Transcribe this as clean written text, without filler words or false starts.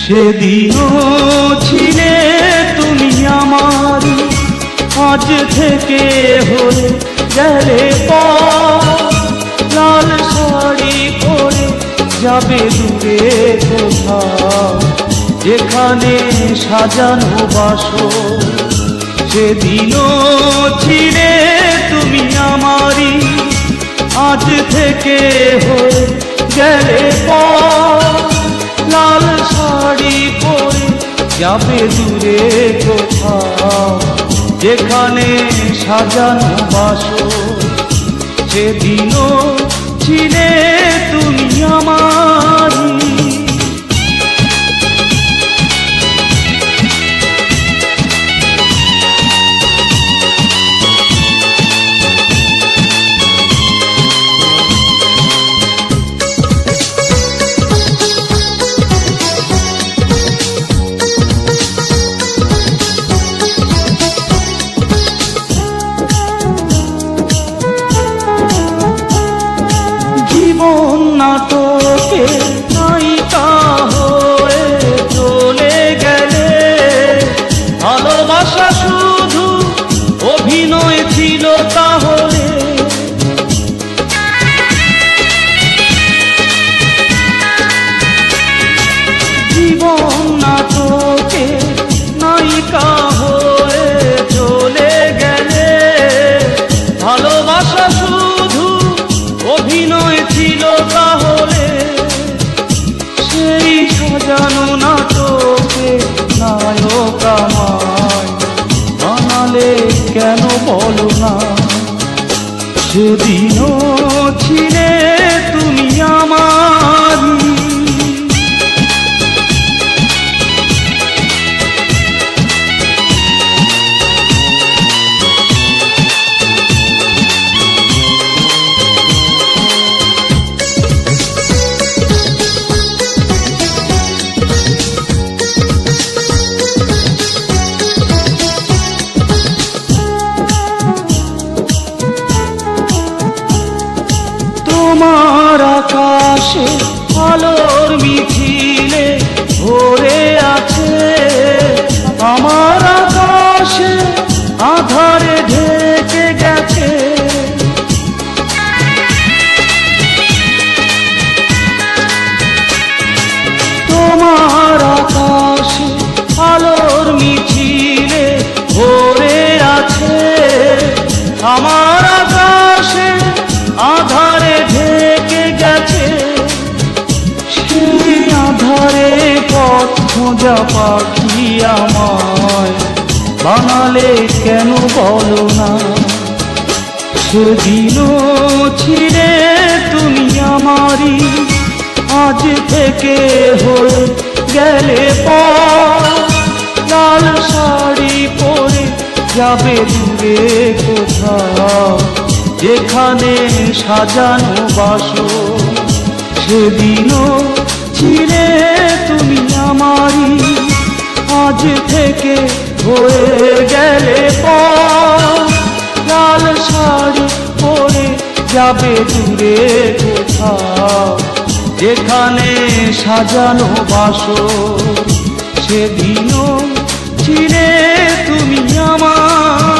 সেদিনও ছিলে তুমি আমার, আজ থেকে হয়ে গেলে লাল শাড়ি পরে যাবে দূরে কোথাও, যেখানে সাজানো বাসর। সেদিনও ছিলে তুমি আমারই, আজ থেকে হয়ে গেলে লাল শাড়ি পরে যাবে দূরে কোথাও, যেখানে সাজানো বাসর। সেদিনও ছিলে তুমি আমারই। নাটকে নায়িকা হয়ে চলে গেলে, ভালোবাসা শুধু অভিনয় ছিল তাহলে। জীবন নাটকে নায়িকা হয়ে চলে গেলে, ভালোবাসা শুধু অভিনয় ছিল তাহলে। সেই সাজানো নাটকে নায়ক আমায় বানালে কেন বলো না? সেদিনও ছিলে তুমি আমারই। তোমার আকাশে আলোর মিছিলে ভরে আছে, আমার আকাশে আধারে ঢেকে গেছে। তোমার আকাশে আলোর মিছিলে ভরে আছে, আমার আকাশে আধারে ঢেকে গেছে। সেই আধারে পথ খোঁজা পাখি আমায় বানালে কেন বলো না? সেদিনও ছিলে তুমি আমারই, আজ থেকে হয়ে গেলে লাল শাড়ি পরে যাবে দূরে কোথাও, যেখানে সাজানো বাসর। সেদিনও ছিলে তুমি আমারই, আজ থেকে হয়ে গেলে লাল শাড়ি পরে যাবে দূরে কোথাও, যেখানে সাজানো বাসর। সেদিনও ছিলে তুমি আমার।